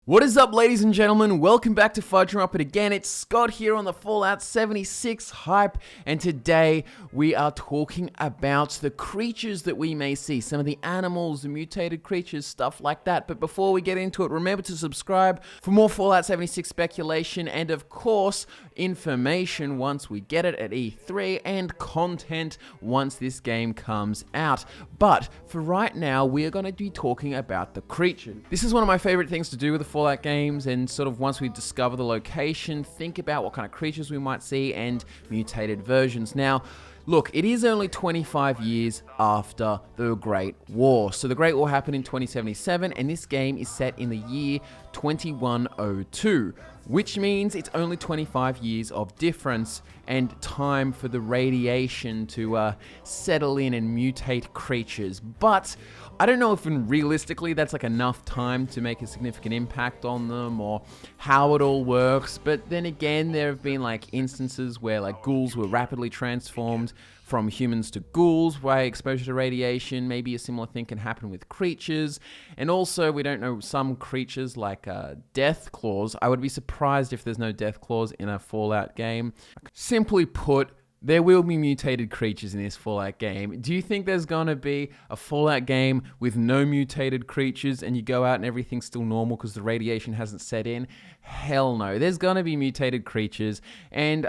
What is up, ladies and gentlemen? Welcome back to FudgeMuppet again. It's Scott here on the Fallout 76 hype, and today we are talking about the creatures that we may see, some of the animals, the mutated creatures, stuff like that. But before we get into it, remember to subscribe for more Fallout 76 speculation and, of course, information once we get it at E3 and content once this game comes out. But for right now, we are going to be talking about the creature. This is one of my favorite things to do with the Fallout games, and sort of once we discover the location, think about what kind of creatures we might see and mutated versions. Now, look, it is only 25 years after the Great War. So the Great War happened in 2077, and this game is set in the year 2102, which means it's only 25 years of difference and time for the radiation to settle in and mutate creatures. But I don't know if realistically that's like enough time to make a significant impact on them or how it all works. But then again, there have been like instances where like ghouls were rapidly transformed from humans to ghouls by exposure to radiation. Maybe a similar thing can happen with creatures. And also, we don't know some creatures like death claws. I would be surprised if there's no death claws in a Fallout game. Simply put, there will be mutated creatures in this Fallout game. Do you think there's gonna be a Fallout game with no mutated creatures and you go out and everything's still normal because the radiation hasn't set in? Hell no. There's gonna be mutated creatures, and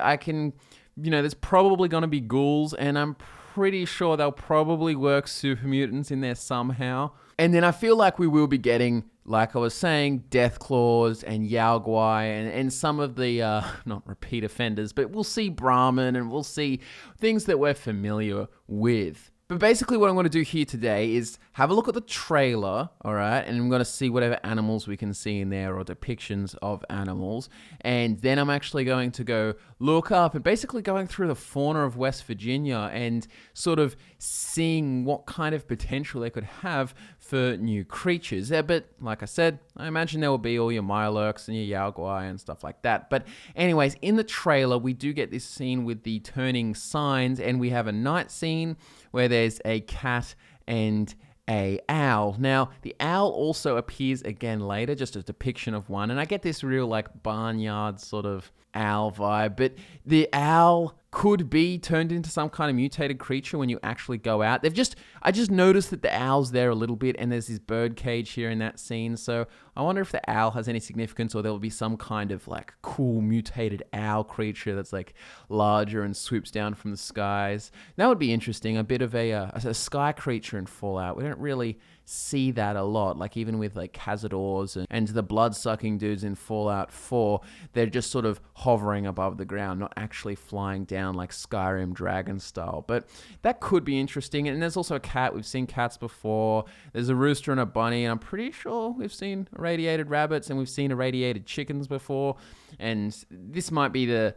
there's probably gonna be ghouls, and I'm pretty sure they'll probably work super mutants in there somehow. And then I feel like we will be getting, like I was saying, death claws and Yao Guai and some of the, not repeat offenders, but we'll see Brahmin and we'll see things that we're familiar with. But basically what I'm going to do here today is have a look at the trailer, all right? And I'm going to see whatever animals we can see in there or depictions of animals. And then I'm actually going to go look up and basically going through the fauna of West Virginia and sort of seeing what kind of potential they could have for new creatures. Yeah, but like I said, I imagine there will be all your Mirelurks and your Yao Guai and stuff like that. But anyways, in the trailer, we do get this scene with the turning signs, and we have a night scene where there's a cat and a owl. Now, the owl also appears again later, just a depiction of one, and I get this real like barnyard sort of owl vibe, but the owl could be turned into some kind of mutated creature when you actually go out. I just noticed that the owl's there a little bit, and there's this bird cage here in that scene, so I wonder if the owl has any significance, or there will be some kind of like cool mutated owl creature that's like larger and swoops down from the skies. That would be interesting, a bit of a sky creature in Fallout. We don't really see that a lot, like even with like Cazadors and the blood-sucking dudes in Fallout 4, they're just sort of hovering above the ground, not actually flying down like Skyrim dragon style. But that could be interesting. And there's also a cat. We've seen cats before. There's a rooster and a bunny, and I'm pretty sure we've seen irradiated rabbits and we've seen irradiated chickens before, and this might be the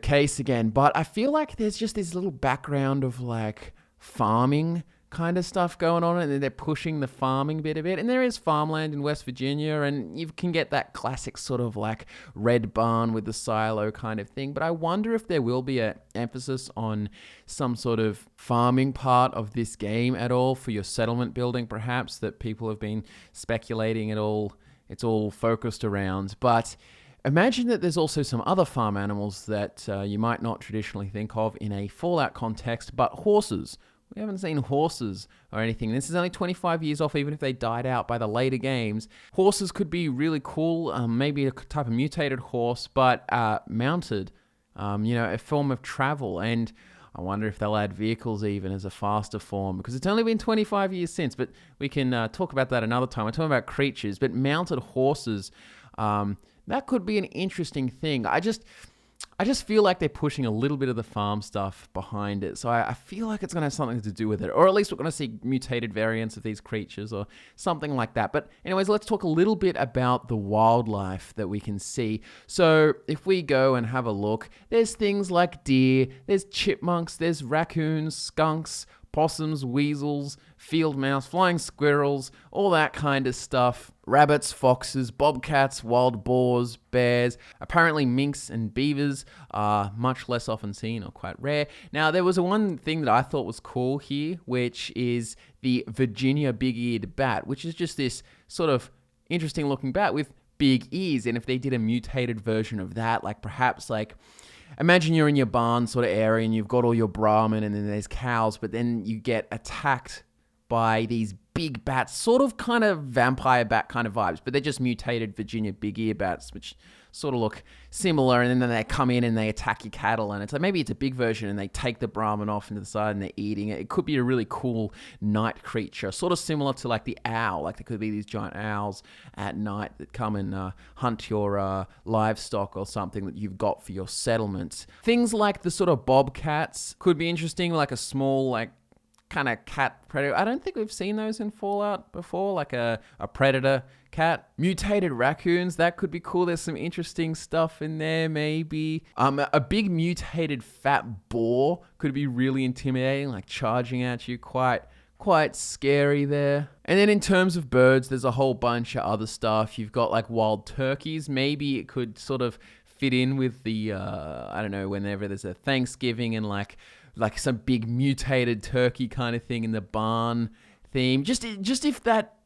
case again. But I feel like there's just this little background of like farming kind of stuff going on, and they're pushing the farming bit a bit, and there is farmland in West Virginia, and you can get that classic sort of like red barn with the silo kind of thing. But I wonder if there will be an emphasis on some sort of farming part of this game at all for your settlement building, perhaps, that people have been speculating it's all focused around. But imagine that there's also some other farm animals that you might not traditionally think of in a Fallout context, but horses. We haven't seen horses or anything. This is only 25 years off, even if they died out by the later games. Horses could be really cool, maybe a type of mutated horse, but mounted, a form of travel. And I wonder if they'll add vehicles even as a faster form, because it's only been 25 years since, but we can talk about that another time. We're talking about creatures, but mounted horses, that could be an interesting thing. I just feel like they're pushing a little bit of the farm stuff behind it. So I feel like it's going to have something to do with it. Or at least we're going to see mutated variants of these creatures or something like that. But anyways, let's talk a little bit about the wildlife that we can see. So if we go and have a look, there's things like deer, there's chipmunks, there's raccoons, skunks, possums, weasels, field mouse, flying squirrels, all that kind of stuff. Rabbits, foxes, bobcats, wild boars, bears. Apparently minks and beavers are much less often seen or quite rare. Now, there was one thing that I thought was cool here, which is the Virginia big-eared bat, which is just this sort of interesting looking bat with big ears. And if they did a mutated version of that, like perhaps like, imagine you're in your barn sort of area and you've got all your Brahmin and then there's cows, but then you get attacked by these big bats, sort of kind of vampire bat kind of vibes, but they're just mutated Virginia big ear bats, which sort of look similar. And then they come in and they attack your cattle, and it's like maybe it's a big version and they take the Brahmin off into the side and they're eating it. It could be a really cool night creature, sort of similar to like the owl. Like there could be these giant owls at night that come and hunt your livestock or something that you've got for your settlements. Things like the sort of bobcats could be interesting, like a small like kind of cat predator. I don't think we've seen those in Fallout before, like a predator cat. Mutated raccoons, that could be cool. There's some interesting stuff in there, maybe. A big mutated fat boar could be really intimidating, like charging at you, quite scary there. And then in terms of birds, there's a whole bunch of other stuff. You've got like wild turkeys. Maybe it could sort of fit in with the, I don't know, whenever there's a Thanksgiving and like some big mutated turkey kind of thing in the barn theme. Just if that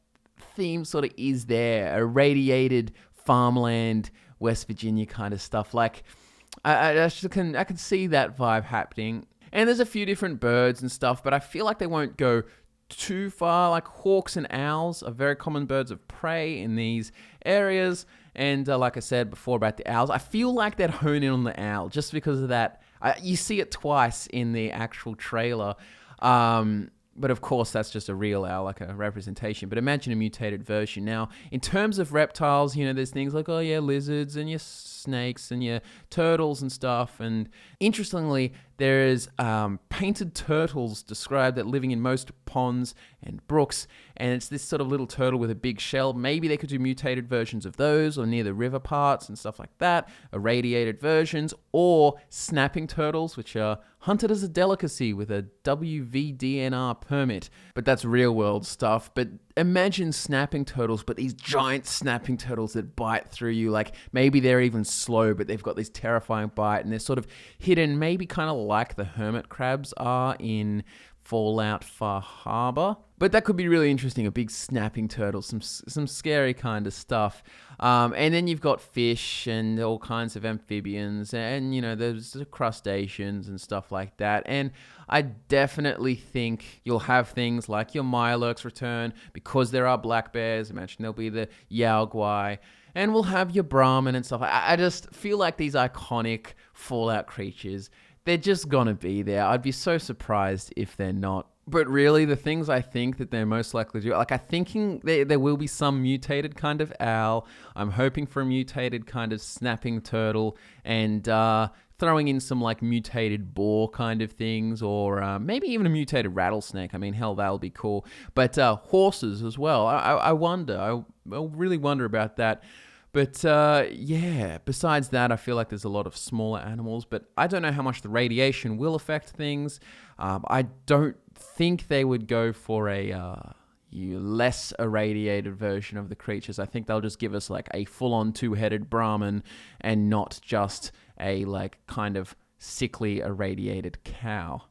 theme sort of is there, a radiated farmland, West Virginia kind of stuff. Like I can see that vibe happening. And there's a few different birds and stuff, but I feel like they won't go too far. Like hawks and owls are very common birds of prey in these areas. And like I said before about the owls, I feel like they'd hone in on the owl just because of that. You see it twice in the actual trailer. But of course, that's just a real owl, like a representation. But imagine a mutated version. Now, in terms of reptiles, you know, there's things like, oh yeah, lizards and your snakes and your turtles and stuff. And interestingly, there's painted turtles described that living in most ponds and brooks. And it's this sort of little turtle with a big shell. Maybe they could do mutated versions of those or near the river parts and stuff like that. Irradiated versions or snapping turtles, which are hunted as a delicacy with a WVDNR permit. But that's real world stuff. But imagine snapping turtles, but these giant snapping turtles that bite through you. Like maybe they're even slow, but they've got this terrifying bite and they're sort of hidden, maybe kind of like the hermit crabs are in Fallout Far Harbor. But that could be really interesting, a big snapping turtle, some scary kind of stuff. And then you've got fish and all kinds of amphibians and, you know, there's the crustaceans and stuff like that. And I definitely think you'll have things like your Mirelurks return because there are black bears. Imagine there'll be the Yaoguai. And we'll have your Brahmin and stuff. I just feel like these iconic Fallout creatures, they're just gonna be there. I'd be so surprised if they're not. But really, the things I think that they're most likely to do, like I'm thinking there will be some mutated kind of owl. I'm hoping for a mutated kind of snapping turtle and throwing in some like mutated boar kind of things or maybe even a mutated rattlesnake. I mean, hell, that'll be cool. But horses as well. I wonder. I really wonder about that. But yeah, besides that, I feel like there's a lot of smaller animals, but I don't know how much the radiation will affect things. I don't think they would go for a less irradiated version of the creatures. I think they'll just give us like a full-on two-headed Brahmin and not just a like kind of sickly irradiated cow.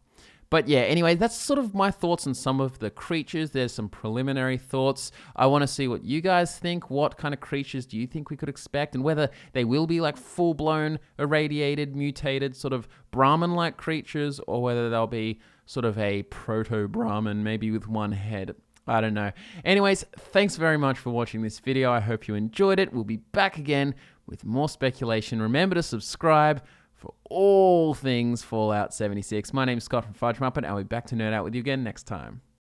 But yeah, anyway, that's sort of my thoughts on some of the creatures. There's some preliminary thoughts. I want to see what you guys think. What kind of creatures do you think we could expect? And whether they will be like full-blown, irradiated, mutated, sort of Brahmin-like creatures, or whether they'll be sort of a proto-Brahmin, maybe with one head. I don't know. Anyways, thanks very much for watching this video. I hope you enjoyed it. We'll be back again with more speculation. Remember to subscribe for all things Fallout 76. My name's Scott from FudgeMuppet, and I'll be back to nerd out with you again next time.